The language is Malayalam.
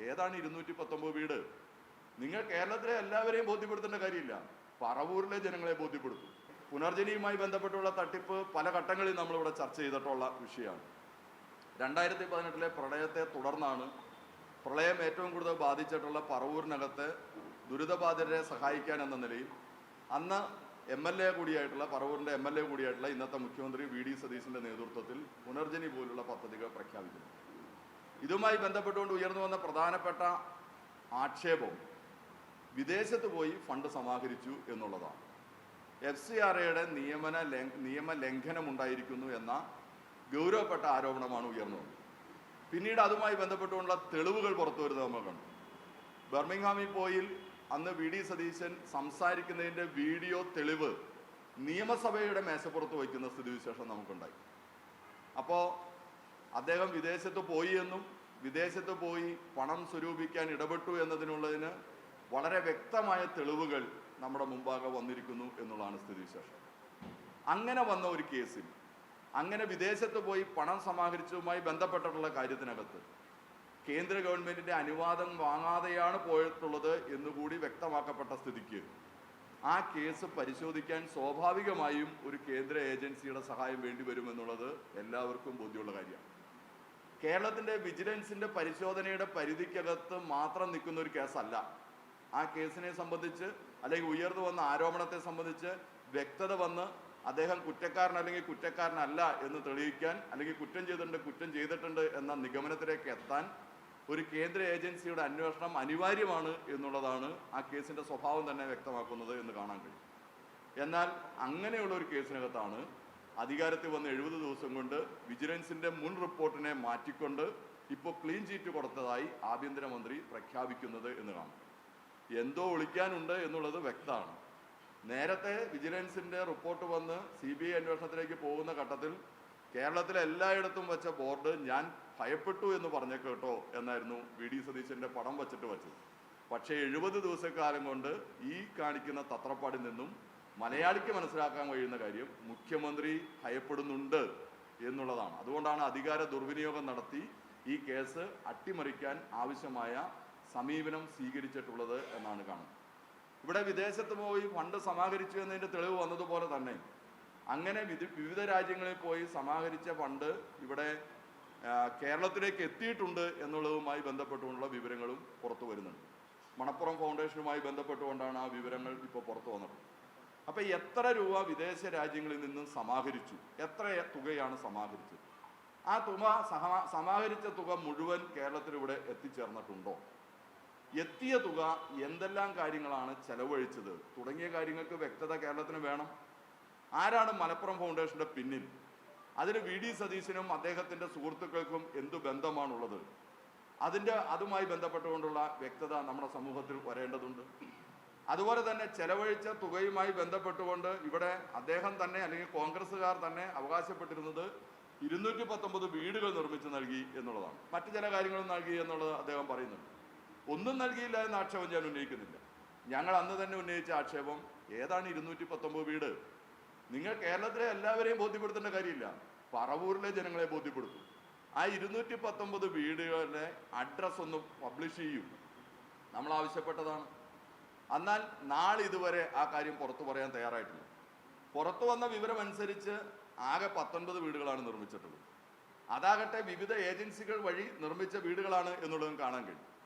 ഏതാണ് 219 വീട്? നിങ്ങൾ കേരളത്തിലെ എല്ലാവരെയും ബോധ്യപ്പെടുത്തേണ്ട കാര്യമില്ല, പറവൂരിലെ ജനങ്ങളെ ബോധ്യപ്പെടുത്തും. പുനർജനിയുമായി ബന്ധപ്പെട്ടുള്ള തട്ടിപ്പ് പല ഘട്ടങ്ങളിൽ നമ്മളിവിടെ ചർച്ച ചെയ്തിട്ടുള്ള വിഷയമാണ്. 2018 പ്രളയത്തെ തുടർന്നാണ് പ്രളയം ഏറ്റവും കൂടുതൽ ബാധിച്ചിട്ടുള്ള പറവൂരിനകത്തെ ദുരിതബാധിതരെ സഹായിക്കാൻ എന്ന നിലയിൽ അന്ന് MLA കൂടിയായിട്ടുള്ള പറവൂരിൻ്റെ MLA കൂടിയായിട്ടുള്ള ഇന്നത്തെ മുഖ്യമന്ത്രി VD സതീശൻ്റെ നേതൃത്വത്തിൽ പുനർജനി പോലുള്ള പദ്ധതികൾ പ്രഖ്യാപിക്കുന്നു. ഇതുമായി ബന്ധപ്പെട്ടുകൊണ്ട് ഉയർന്നു വന്ന പ്രധാനപ്പെട്ട ആക്ഷേപം വിദേശത്ത് പോയി ഫണ്ട് സമാഹരിച്ചു എന്നുള്ളതാണ്. FCRAയുടെ നിയമ ലംഘനമുണ്ടായിരിക്കുന്നു എന്ന ഗൗരവപ്പെട്ട ആരോപണമാണ് ഉയർന്നു വന്നത്. പിന്നീട് അതുമായി ബന്ധപ്പെട്ടുകൊണ്ടുള്ള തെളിവുകൾ പുറത്തു വരുന്നത് നമ്മൾ കണ്ടു. ബർമിംഗ്ഹാമിൽ പോയി അന്ന് VD സതീശൻ സംസാരിക്കുന്നതിൻ്റെ വീഡിയോ തെളിവ് നിയമസഭയുടെ മേശപ്പുറത്ത് വയ്ക്കുന്ന സ്ഥിതിവിശേഷം നമുക്കുണ്ടായി. അപ്പോൾ അദ്ദേഹം വിദേശത്ത് പോയി എന്നും വിദേശത്ത് പോയി പണം സ്വരൂപിക്കാൻ ഇടപെട്ടു എന്നതിനുള്ളതിന് വളരെ വ്യക്തമായ തെളിവുകൾ നമ്മുടെ മുമ്പാകെ വന്നിരിക്കുന്നു എന്നുള്ളതാണ് സ്ഥിതിവിശേഷം. അങ്ങനെ വന്ന ഒരു കേസിൽ അങ്ങനെ വിദേശത്ത് പോയി പണം സമാഹരിച്ചതുമായി ബന്ധപ്പെട്ടിട്ടുള്ള കാര്യത്തിനകത്ത് കേന്ദ്ര ഗവൺമെൻറ്റിൻ്റെ അനുവാദം വാങ്ങാതെയാണ് പോയിട്ടുള്ളത് എന്നുകൂടി വ്യക്തമാക്കപ്പെട്ട സ്ഥിതിക്ക് ആ കേസ് പരിശോധിക്കാൻ സ്വാഭാവികമായും ഒരു കേന്ദ്ര ഏജൻസിയുടെ സഹായം വേണ്ടിവരുമെന്നുള്ളത് എല്ലാവർക്കും ബോധ്യമുള്ള കാര്യമാണ്. കേരളത്തിൻ്റെ വിജിലൻസിൻ്റെ പരിശോധനയുടെ പരിധിക്കകത്ത് മാത്രം നിൽക്കുന്ന ഒരു കേസല്ല. ആ കേസിനെ സംബന്ധിച്ച് അല്ലെങ്കിൽ ഉയർന്നു വന്ന ആരോപണത്തെ സംബന്ധിച്ച് വ്യക്തത വന്ന് അദ്ദേഹം കുറ്റക്കാരൻ അല്ലെങ്കിൽ കുറ്റക്കാരനല്ല എന്ന് തെളിയിക്കാൻ അല്ലെങ്കിൽ കുറ്റം ചെയ്തിട്ടുണ്ട് എന്ന നിഗമനത്തിലേക്ക് എത്താൻ ഒരു കേന്ദ്ര ഏജൻസിയുടെ അന്വേഷണം അനിവാര്യമാണ് എന്നുള്ളതാണ് ആ കേസിൻ്റെ സ്വഭാവം തന്നെ വ്യക്തമാക്കുന്നത് എന്ന് കാണാൻ കഴിയും. എന്നാൽ അങ്ങനെയുള്ള ഒരു കേസിനകത്താണ് അധികാരത്തിൽ വന്ന് 70 ദിവസം കൊണ്ട് വിജിലൻസിൻ്റെ മുൻ റിപ്പോർട്ടിനെ മാറ്റിക്കൊണ്ട് ഇപ്പോൾ ക്ലീൻ ചീറ്റ് കൊടുത്തതായി ആഭ്യന്തരമന്ത്രി പ്രഖ്യാപിക്കുന്നത് എന്ന് കാണാം. എന്തോ ഒളിക്കാനുണ്ട് എന്നുള്ളത് വ്യക്തമാണ്. നേരത്തെ വിജിലൻസിൻ്റെ റിപ്പോർട്ട് വന്ന് CBI അന്വേഷണത്തിലേക്ക് പോകുന്ന ഘട്ടത്തിൽ കേരളത്തിലെ എല്ലായിടത്തും വെച്ച ബോർഡ് ഞാൻ ഭയപ്പെട്ടു എന്ന് പറഞ്ഞ കേട്ടോ എന്നായിരുന്നു VD സതീശൻ്റെ പടം വച്ചിട്ട് വെച്ചത്. പക്ഷേ 70 ദിവസക്കാലം കൊണ്ട് ഈ കാണിക്കുന്ന തത്രപ്പാടിൽ നിന്നും മലയാളിക്ക് മനസ്സിലാക്കാൻ കഴിയുന്ന കാര്യം മുഖ്യമന്ത്രി ഭയപ്പെടുന്നുണ്ട് എന്നുള്ളതാണ്. അതുകൊണ്ടാണ് അധികാര ദുർവിനിയോഗം നടത്തി ഈ കേസ് അട്ടിമറിക്കാൻ ആവശ്യമായ സമീപനം സ്വീകരിച്ചിട്ടുള്ളത് എന്നാണ് കാണുന്നത്. ഇവിടെ വിദേശത്ത് പോയി ഫണ്ട് സമാഹരിച്ചു എന്നതിൻ്റെ തെളിവ് വന്നതുപോലെ തന്നെ അങ്ങനെ വിവിധ രാജ്യങ്ങളിൽ പോയി സമാഹരിച്ച ഫണ്ട് ഇവിടെ കേരളത്തിലേക്ക് എത്തിയിട്ടുണ്ട് എന്നുള്ളതുമായി ബന്ധപ്പെട്ടുകൊണ്ടുള്ള വിവരങ്ങളും പുറത്തു വരുന്നുണ്ട്. മണപ്പുറം ഫൗണ്ടേഷനുമായി ബന്ധപ്പെട്ടുകൊണ്ടാണ് ആ വിവരങ്ങൾ ഇപ്പോൾ പുറത്തു വന്നത്. അപ്പോൾ എത്ര രൂപ വിദേശ രാജ്യങ്ങളിൽ നിന്നും സമാഹരിച്ചു, എത്ര തുകയാണ് സമാഹരിച്ചത്, ആ സമാഹരിച്ച തുക മുഴുവൻ കേരളത്തിലിവിടെ എത്തിച്ചേർന്നിട്ടുണ്ടോ, എത്തിയ തുക എന്തെല്ലാം കാര്യങ്ങളാണ് ചെലവഴിച്ചത് തുടങ്ങിയ കാര്യങ്ങൾക്ക് വ്യക്തത കേരളത്തിന് വേണം. ആരാണ് മലപ്പുറം ഫൗണ്ടേഷൻ്റെ പിന്നിൽ, അതിന് VD സതീശനും അദ്ദേഹത്തിൻ്റെ സുഹൃത്തുക്കൾക്കും എന്തു ബന്ധമാണുള്ളത്, അതുമായി ബന്ധപ്പെട്ടുകൊണ്ടുള്ള വ്യക്തത നമ്മുടെ സമൂഹത്തിൽ വരേണ്ടതുണ്ട്. അതുപോലെ തന്നെ ചെലവഴിച്ച തുകയുമായി ബന്ധപ്പെട്ടുകൊണ്ട് ഇവിടെ അദ്ദേഹം തന്നെ അല്ലെങ്കിൽ കോൺഗ്രസ്സുകാർ തന്നെ അവകാശപ്പെട്ടിരുന്നത് 219 വീടുകൾ നിർമ്മിച്ച് നൽകി എന്നുള്ളതാണ്. മറ്റു ചില കാര്യങ്ങളും നൽകി എന്നുള്ളത് അദ്ദേഹം പറയുന്നുണ്ട്. ഒന്നും നൽകിയില്ല എന്ന ആക്ഷേപം ഞാൻ ഉന്നയിക്കുന്നില്ല. ഞങ്ങൾ അന്ന് തന്നെ ഉന്നയിച്ച ആക്ഷേപം ഏതാണ് 219 വീട്? നിങ്ങൾ കേരളത്തിലെ എല്ലാവരെയും ബോധ്യപ്പെടുത്തേണ്ട കാര്യമില്ല, പറവൂരിലെ ജനങ്ങളെ ബോധ്യപ്പെടുത്തും. ആ 219 വീടുകളുടെ അഡ്രസ്സ് ഒന്ന് പബ്ലിഷ് ചെയ്യും, നമ്മൾ ആവശ്യപ്പെട്ടതാണ്. എന്നാൽ നാളിതുവരെ ആ കാര്യം പുറത്തു പറയാൻ തയ്യാറായിട്ടില്ല. പുറത്തു വന്ന വിവരം അനുസരിച്ച് ആകെ 19 വീടുകളാണ് നിർമ്മിച്ചിട്ടുള്ളത്. അതാകട്ടെ വിവിധ ഏജൻസികൾ വഴി നിർമ്മിച്ച വീടുകളാണ് എന്നുള്ളതും കാണാൻ കഴിയും.